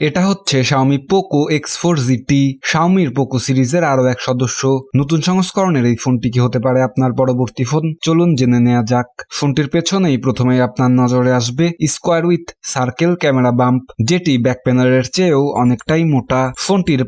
এটা হচ্ছে Xiaomi Poco X4 GT, Xiaomiর Poco সিরিজের আরো এক সদস্য। নতুন সংস্করণের এই ফোনটি কি হতে পারে আপনার পরবর্তী ফোন, চলুন জেনে নেওয়া যাক। ফোনটির পেছনেই প্রথমেই আপনার নজরে আসবে square with circle camera bump, যেটি ব্যাক প্যানেলের চেয়েও অনেকটাই মোটা। ফোনটির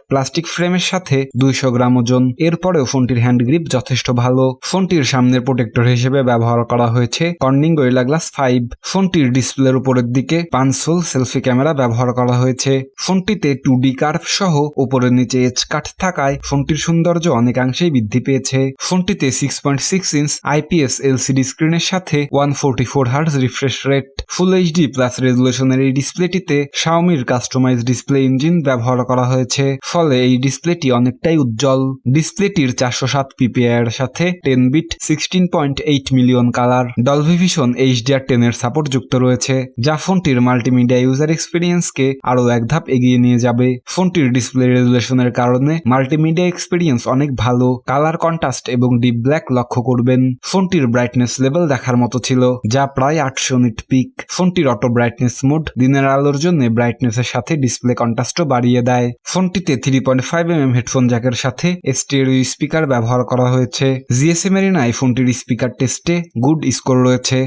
প্লাস্টিক ফ্রেমের সাথে 200 গ্রাম ওজন। এরপরেও ফোনটির হ্যান্ড গ্রিপ যথেষ্ট ভালো। ফোনটির সামনের প্রোটেক্টর হিসেবে ব্যবহার করা হয়েছে কর্নিং গরিলা গ্লাস 5। ফোনটির ডিসপ্লের উপরের দিকে পাঁচশোল সেলফি ক্যামেরা ব্যবহার করা হয়েছে। ফোনটিতে 2D কার্ভ সহ উপরে নিচে এজ কাট থাকায় ফোনটির সৌন্দর্য অনেকাংশেই বৃদ্ধি পেয়েছে। ফোনটিতে 6.6 ইঞ্চ IPS LCD স্ক্রিনের সাথে 144 হার্টজ রিফ্রেশ রেট, ফুল HD প্লাস রেজুলেশনের এই ডিসপ্লেটিতে Xiaomiর কাস্টমাইজ ডিসপ্লে ইঞ্জিন ব্যবহার করা হয়েছে, ফলে এই ডিসপ্লেটি অনেকটাই উজ্জ্বল। ডিসপ্লেটির 407 PPI এর সাথে 10 bit 16.8 million colour Dolby Vision HDR10 এর সাপোর্ট যুক্ত রয়েছে, যা ফোনটির মাল্টিমিডিয়া ইউজার এক্সপিরিয়েন্সকে আরো এক ধাপ এগিয়ে নিয়ে যাবে। ফোনটির ডিসপ্লে রেজুলেশনের কারণে মাল্টিমিডিয়া এক্সপিরিয়েন্স অনেক ভালো। কালার কন্ট্রাস্ট এবং ডিপ ব্ল্যাক লক্ষ্য করবেন। ফোনটির ব্রাইটনেস লেভেল দেখার মতো ছিল, যা প্রায় 800 নিট পিক। ফোনটির অটো ব্রাইটনেস মোড দিনের আলোর জন্য ব্রাইটনেসের সাথে ডিসপ্লে কন্ট্রাস্টও বাড়িয়ে দেয়। ফোনটিতে 3.5mm হেডফোন জ্যাকের সাথে স্টেরিও স্পিকার ব্যবহার করা হয়েছে। GSM এরিনায় ফোনটির স্পিকার টেস্টে গুড স্কোর রয়েছে।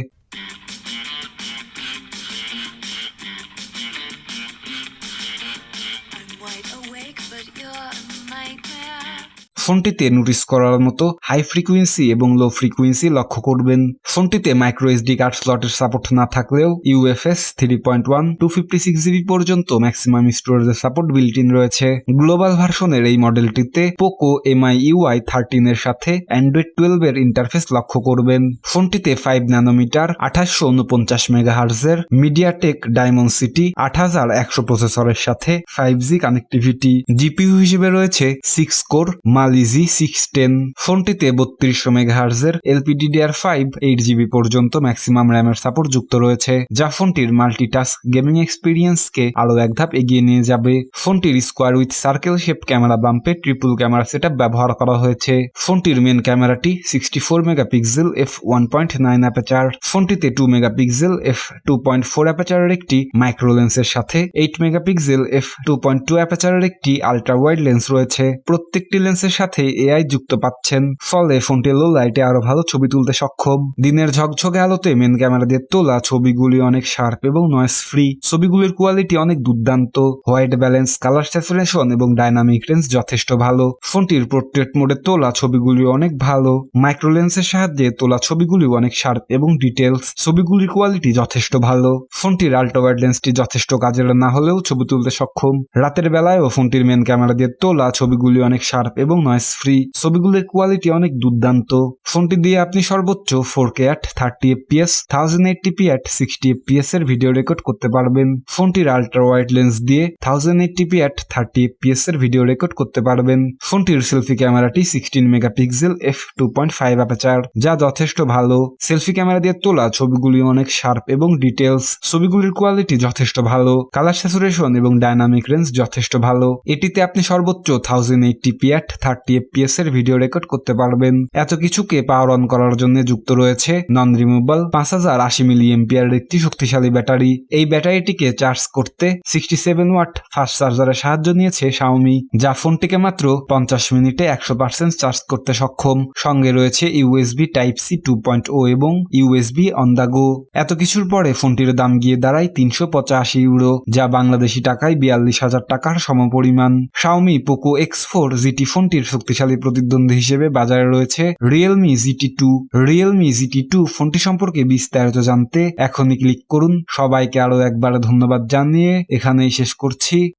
ফোনটিতে নোটিস করার মতো হাই ফ্রিকুয়েন্সি এবং লো ফ্রিকুয়েন্সি লক্ষ্য করবেন। ফোনটিতে মাইক্রো SD কার্ড স্লটের সাপোর্ট না থাকলেও UFS 3.1 256GB পর্যন্ত ম্যাক্সিমাম স্টোরেজের সাপোর্ট বিল্ট ইন রয়েছে। গ্লোবাল ভার্সনের এই মডেলটিতে পোকো MIUI 13 এর সাথে অ্যান্ড্রয়েড 12 এর ইন্টারফেস লক্ষ্য করবেন। ফোনটিতে 5 ন্যানোমিটার 2849 মেগাহার্জের মিডিয়াটেক ডায়মন্ডসিটি 8100 প্রসেসরের সাথে 5G কানেক্টিভিটি। জিপিইউ হিসেবে রয়েছে 6 কোর মালিজি 610। ফোনটিতে 3200 মেগাহার্জের LPDDR5 8GB পর্যন্ত ম্যাক্সিমাম র্যামের সাপোর্ট যুক্ত রয়েছে, যা ফোনটির মাল্টিটাস্ক গেমিং এক্সপিরিয়েন্সকে আরো এক ধাপ এগিয়ে নিয়ে যাবে। ফোনটির square with circle shape camera বাম্পে ট্রিপল ক্যামেরা সেটআপ ব্যবহার করা হয়েছে। ফোনটির মেন ক্যামেরাটি 64 মেগাপিক্সেল f1.9 অ্যাপাচার। ফোনটিতে 2 মেগাপিক্সেল f2.4 অ্যাপাচারের একটি মাইক্রো লেন্সের সাথে 8 মেগাপিক্সেল f2.2 অ্যাপাচারের একটি আলট্রা ওয়াইড লেন্স রয়েছে। প্রত্যেকটি লেন্সের সাথে AI যুক্ত পাচ্ছেন, ফলে ফোনটি লো লাইটে আরো ভালো ছবি তুলতে সক্ষম। দিনের ঝকঝকে আলোতে মেন ক্যামেরা দিয়ে তোলা ছবিগুলি অনেক শার্প এবং নয়েজ ফ্রি। ছবিগুলির কোয়ালিটি অনেক দুর্দান্ত। হোয়াইট ব্যালেন্স, কালার স্যাচুরেশন এবং ডাইনামিক রেঞ্জ যথেষ্ট ভালো। ফোনটির পোর্ট্রেট মোডে তোলা ছবিগুলি অনেক ভালো। মাইক্রো লেন্সের সাহায্যে তোলা ছবিগুলি অনেক শার্প এবং ডিটেলস। ছবিগুলির কোয়ালিটি যথেষ্ট ভালো। ফোনটির আল্ট্রা ওয়াইড লেন্সটি যথেষ্ট কাজের না হলেও ছবি তুলতে সক্ষম। রাতের বেলায়ও ফোনটির মেন ক্যামেরা দিয়ে তোলা ছবিগুলি অনেক শার্প এবং নয়েজ ফ্রি। ছবিগুলির কোয়ালিটি অনেক দুর্দান্ত। ফোনটি দিয়ে আপনি সর্বোচ্চ 4K at 30fps 1080p at 60fps এর ভিডিও রেকর্ড করতে পারবেন। ফোনটির আল্ট্রা ওয়াইড লেন্স দিয়ে 1080p at 30fps এর ভিডিও রেকর্ড করতে পারবেন। ফোনটির সেলফি ক্যামেরাটি 16 মেগাপিক্সেল f2.5 অ্যাপাচার, যা যথেষ্ট ভালো। সেলফি ক্যামেরা দিয়ে তোলা ছবিগুলি অনেক শার্প এবং ডিটেলস। ছবিগুলির কোয়ালিটি যথেষ্ট ভালো। কালার স্যাচুরেশন এবং ডাইনামিক রেঞ্জ যথেষ্ট ভালো। এটিতে আপনি সর্বোচ্চ 1080p at 30fps এর ভিডিও রেকর্ড করতে পারবেন। এত কিছুকে পাওয়ার অন করার জন্য যুক্ত রয়েছে নন রিমুভেবল 5080 mAh একটি শক্তিশালী ব্যাটারি। এই ব্যাটারিটিকে চার্জ করতে 67 ওয়াট ফাস্ট চার্জারের সাহায্য নিয়েছে Xiaomi, যা ফোনটিকে মাত্র 50 মিনিটে 100% চার্জ করতে সক্ষম। সঙ্গে রয়েছে USB Type-C 2.0 এবং USB অন দ্য গো। এত কিছুর পরে ফোনটির দাম গিয়ে দাঁড়ায় 385 ইউরো, যা বাংলাদেশি টাকায় 42,000 টাকার সমপরিমাণ। Xiaomi Poco X4 GT ফোনটির শক্তিশালী প্রতিদ্বন্দ্বী হিসেবে বাজারে রয়েছে Realme GT2 ফোনটি সম্পর্কে বিস্তারিত জানতে এখনই ক্লিক করুন। সবাইকে আরো একবার ধন্যবাদ জানিয়ে এখানেই শেষ করছি।